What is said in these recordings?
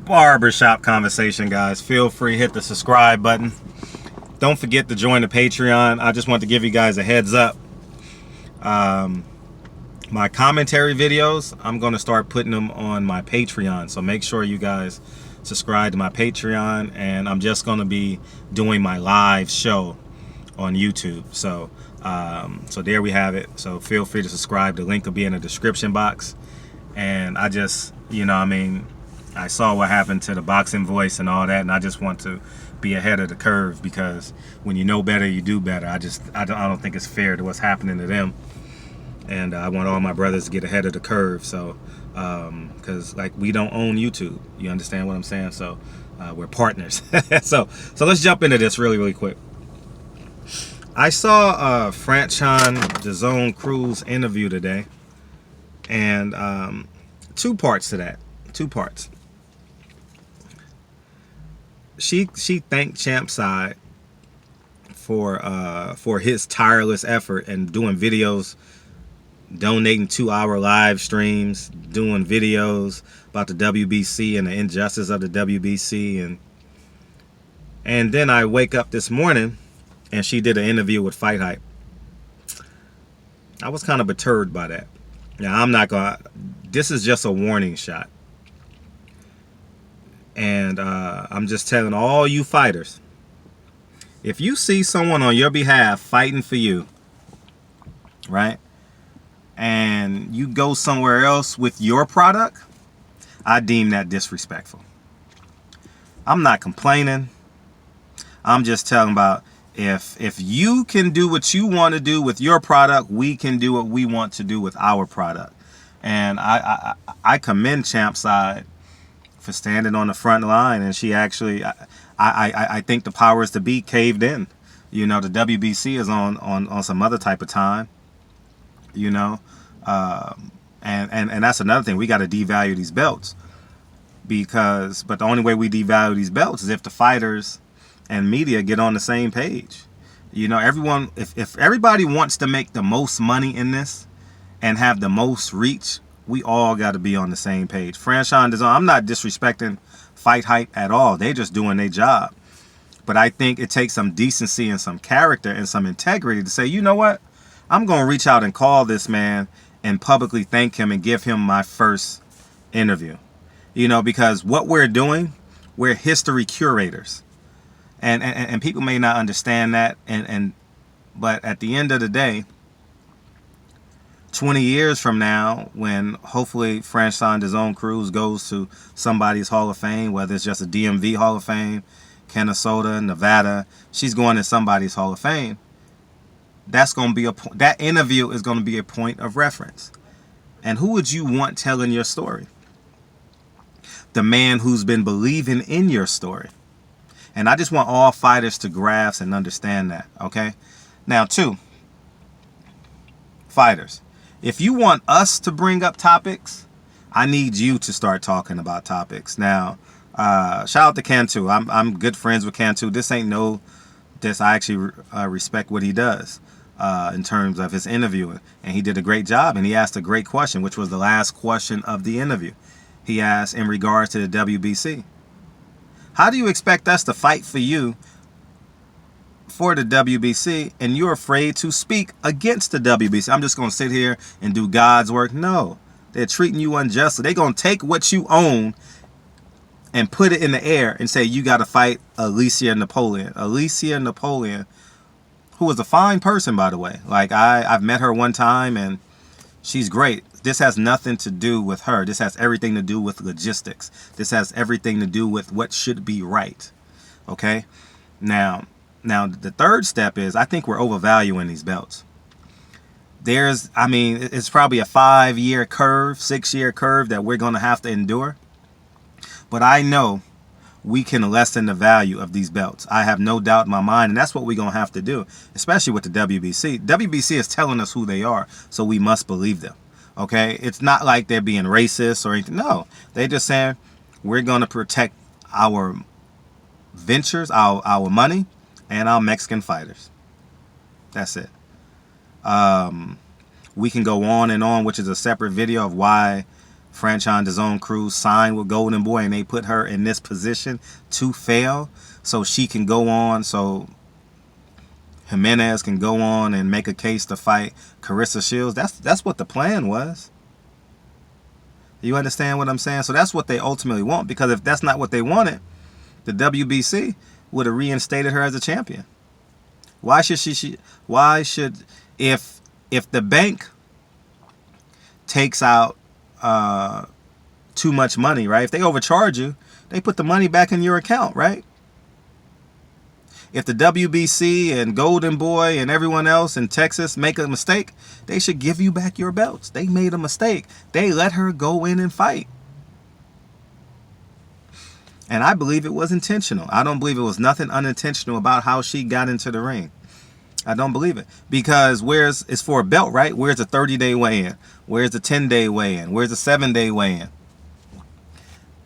barbershop conversation, guys. Feel free, hit the subscribe button. Don't forget to join the Patreon. I just want to give you guys a heads up. My commentary videos, I'm going to start putting them on my Patreon. So make sure you guys subscribe to my Patreon. And I'm just going to be doing my live show on YouTube. So there we have it. So feel free to subscribe. The link will be in the description box. And I just, I saw what happened to the boxing voice and all that, and I just want to be ahead of the curve, because when you know better, you do better. I don't think it's fair to what's happening to them, and I want all my brothers to get ahead of the curve. So, because like we don't own YouTube, you understand what I'm saying? So, we're partners. so let's jump into this really quick. I saw Franshon Crews interview today, and two parts to that. Two parts. She thanked Champside for his tireless effort and doing videos, donating 2-hour live streams, doing videos about the WBC and the injustice of the WBC, and then I wake up this morning and she did an interview with Fight Hype. I was kind of perturbed by that. Now, I'm not gonna. This is just a warning shot. And I'm just telling all you fighters, if you see someone on your behalf fighting for you, right, and you go somewhere else with your product, I deem that disrespectful. I'm not complaining. I'm just telling about if you can do what you want to do with your product, we can do what we want to do with our product. And I commend Champside for standing on the front line, and she actually, I think the powers to be caved in. The WBC is on some other type of time, and that's another thing. We got to devalue these belts, but the only way we devalue these belts is if the fighters and media get on the same page. Everyone, if everybody wants to make the most money in this and have the most reach, we all got to be on the same page. Franshon Design, I'm not disrespecting Fight Hype at all. They're just doing their job. But I think it takes some decency and some character and some integrity to say, you know what? I'm going to reach out and call this man and publicly thank him and give him my first interview. Because what we're doing, we're history curators. And people may not understand that. But at the end of the day, 20 years from now, when hopefully Franshon Crews goes to somebody's Hall of Fame, whether it's just a DMV Hall of Fame, Minnesota, Nevada, she's going to somebody's Hall of Fame. That's going to be that interview is going to be a point of reference. And who would you want telling your story? The man who's been believing in your story. And I just want all fighters to grasp and understand that, okay? Now, 2, fighters. If you want us to bring up topics, I need you to start talking about topics. Now, shout out to Cantu. I'm good friends with Cantu. This ain't this. I actually respect what he does in terms of his interviewing. And he did a great job, and he asked a great question, which was the last question of the interview. He asked in regards to the WBC. How do you expect us to fight for you for the WBC, and you're afraid to speak against the WBC? I'm just going to sit here and do God's work. No, they're treating you unjustly. They're going to take what you own and put it in the air and say, you got to fight Alicia Napoleon. Alicia Napoleon, who was a fine person, by the way. Like, I've met her one time, and she's great. This has nothing to do with her. This has everything to do with logistics. This has everything to do with what should be right. Okay? Now, the third step is, I think we're overvaluing these belts. It's probably a 5-year curve, 6-year curve that we're going to have to endure. But I know we can lessen the value of these belts. I have no doubt in my mind, and that's what we're going to have to do, especially with the WBC. WBC is telling us who they are, so we must believe them. Okay? It's not like they're being racist or anything. No, they're just saying we're going to protect our ventures, our money, and our Mexican fighters. That's it. We can go on and on, which is a separate video of why Franshon Crews signed with Golden Boy, and they put her in this position to fail so she can go on, so Jimenez can go on and make a case to fight Carissa Shields. That's what the plan was. You understand what I'm saying? So that's what they ultimately want, because if that's not what they wanted, the WBC would have reinstated her as a champion. Why should if the bank takes out too much money, right? If they overcharge you, they put the money back in your account, right? If the WBC and Golden Boy and everyone else in Texas make a mistake, they should give you back your belts. They made a mistake. They let her go in and fight. And I believe it was intentional. I don't believe it was nothing unintentional about how she got into the ring. I don't believe it. Because it's for a belt, right? Where's the 30-day weigh-in? Where's the 10-day weigh-in? Where's the 7-day weigh-in?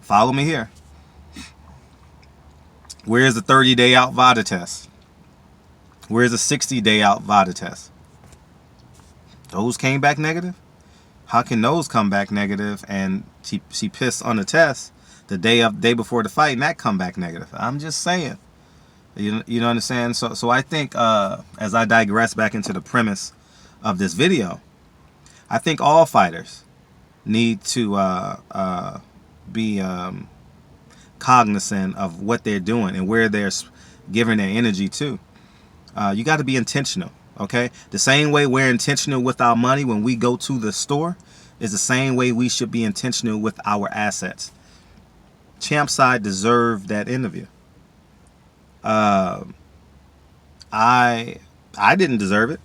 Follow me here. Where's the 30-day out vada test? Where's the 60-day out vada test? Those came back negative? How can those come back negative and she pissed on the test the day before the fight and that come back negative? I'm just saying. You know what I'm saying? So I think as I digress back into the premise of this video, I think all fighters need to be cognizant of what they're doing and where they're giving their energy to. You got to be intentional, okay? The same way we're intentional with our money when we go to the store is the same way we should be intentional with our assets. Champside deserved that interview. I didn't deserve it,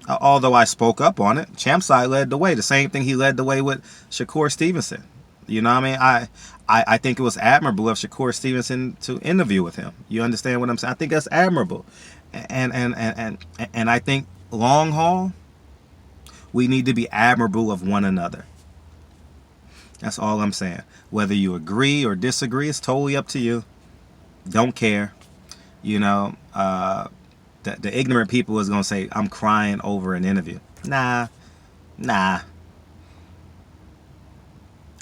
although I spoke up on it. Champside led the way. The same thing he led the way with Shakur Stevenson. You know what I mean? I think it was admirable of Shakur Stevenson to interview with him. You understand what I'm saying? I think that's admirable. And I think long haul, we need to be admirable of one another. That's all I'm saying. Whether you agree or disagree, it's totally up to you. Don't care. You know, the ignorant people is going to say, I'm crying over an interview. Nah.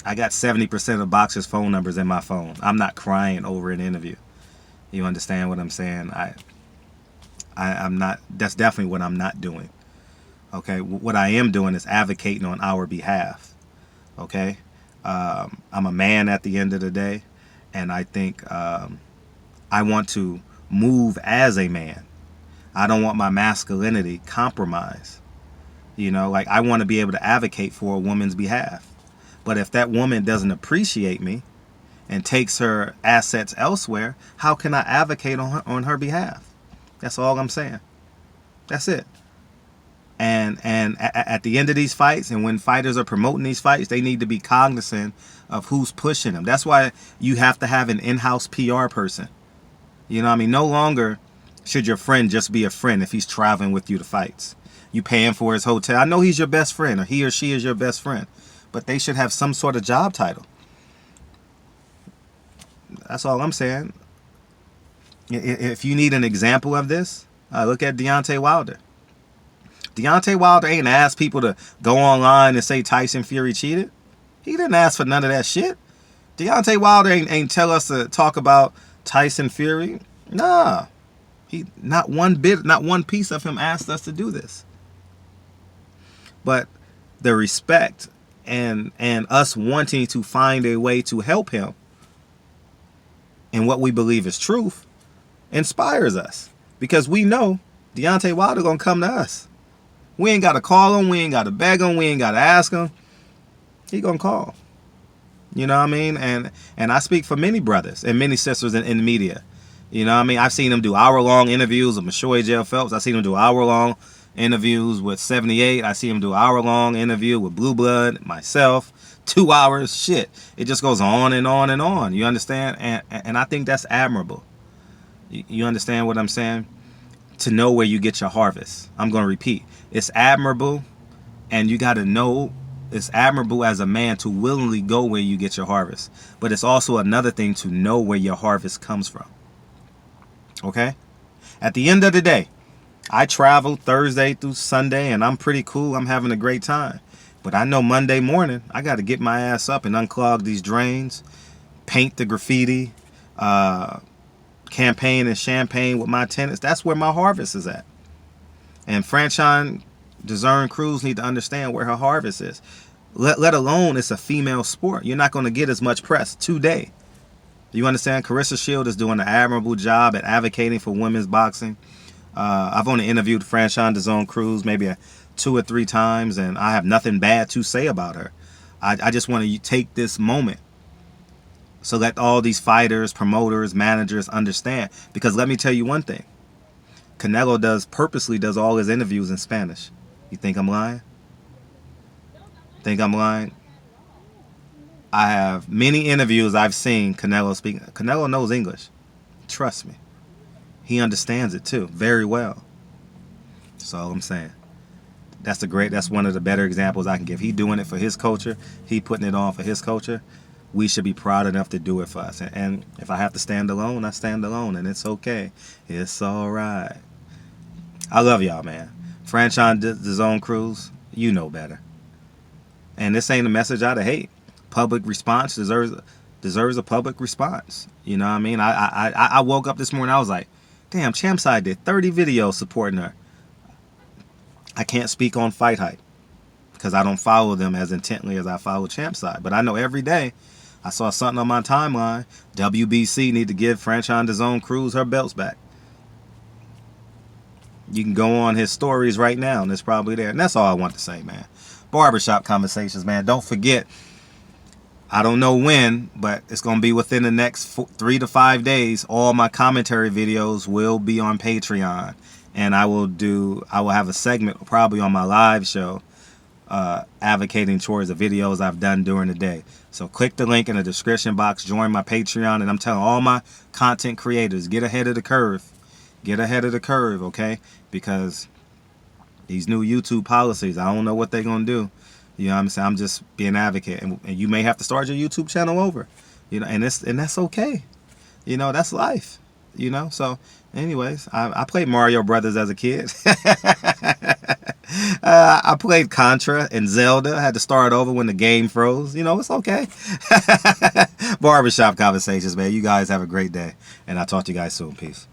I got 70% of boxers' phone numbers in my phone. I'm not crying over an interview. You understand what I'm saying? I'm not. That's definitely what I'm not doing. Okay. What I am doing is advocating on our behalf. Okay. I'm a man at the end of the day, and I think I want to move as a man. I don't want my masculinity compromised. You know, like I want to be able to advocate for a woman's behalf. But if that woman doesn't appreciate me and takes her assets elsewhere, how can I advocate on her behalf? That's all I'm saying. That's it. And at the end of these fights, and when fighters are promoting these fights, they need to be cognizant of who's pushing them. That's why you have to have an in-house PR person. You know what I mean? No longer should your friend just be a friend if he's traveling with you to fights. You paying for his hotel. I know he's your best friend, or he or she is your best friend. But they should have some sort of job title. That's all I'm saying. If you need an example of this, look at Deontay Wilder. Deontay Wilder ain't asked people to go online and say Tyson Fury cheated. He didn't ask for none of that shit. Deontay Wilder ain't tell us to talk about Tyson Fury. Nah. Not one piece of him asked us to do this. But the respect and us wanting to find a way to help him in what we believe is truth inspires us, because we know Deontay Wilder gonna come to us. We ain't gotta call him, we ain't gotta beg him, we ain't gotta ask him. He gonna call. You know what I mean? And I speak for many brothers and many sisters in the media. You know what I mean? I've seen them do hour-long interviews with Mashoy J. Phelps. I've seen them do hour-long interviews with 78. I see him do hour-long interview with Blue Blood, myself, 2 hours. Shit, it just goes on and on and on. You understand? And I think that's admirable. You understand what I'm saying? To know where you get your harvest. I'm going to repeat. It's admirable, and you got to know it's admirable as a man to willingly go where you get your harvest. But it's also another thing to know where your harvest comes from. Okay? At the end of the day, I travel Thursday through Sunday, and I'm pretty cool. I'm having a great time. But I know Monday morning, I got to get my ass up and unclog these drains, paint the graffiti, campaign and champagne with my tenants. That's where my harvest is at. And Franshon Crews need to understand where her harvest is. Let alone it's a female sport. You're not going to get as much press today. You understand? Carissa Shield is doing an admirable job at advocating for women's boxing. I've only interviewed Franshon Crews maybe 2 or 3 times, and I have nothing bad to say about her. I just want to take this moment so that all these fighters, promoters, managers understand. Because let me tell you one thing. Canelo purposely does all his interviews in Spanish. You think I'm lying? Think I'm lying? I have many interviews I've seen Canelo speak. Canelo knows English. Trust me. He understands it too, very well. That's all I'm saying. That's one of the better examples I can give. He doing it for his culture. He putting it on for his culture. We should be proud enough to do it for us. And if I have to stand alone, I stand alone, and it's okay. It's all right. I love y'all, man. Franshon Crews, you know better. And this ain't a message out of hate. Public response deserves a public response. You know what I mean? I woke up this morning, I was like, damn, Champside did 30 videos supporting her. I can't speak on Fight Hype because I don't follow them as intently as I follow Champside. But I know every day I saw something on my timeline. WBC need to give Franshon Crews her belts back. You can go on his stories right now, and it's probably there. And that's all I want to say, man. Barbershop Conversations, man. Don't forget, I don't know when, but it's going to be within the next 3 to 5 days. All my commentary videos will be on Patreon. And I will have a segment probably on my live show advocating towards the videos I've done during the day. So click the link in the description box, join my Patreon, and I'm telling all my content creators, get ahead of the curve. Get ahead of the curve, okay? Because these new YouTube policies, I don't know what they're going to do. You know what I'm saying? I'm just being an advocate. And you may have to start your YouTube channel over. You know, and that's okay. You know, that's life. You know? So, anyways, I played Mario Brothers as a kid. I played Contra and Zelda. I had to start over when the game froze. You know, it's okay. Barbershop Conversations, man. You guys have a great day. And I'll talk to you guys soon. Peace.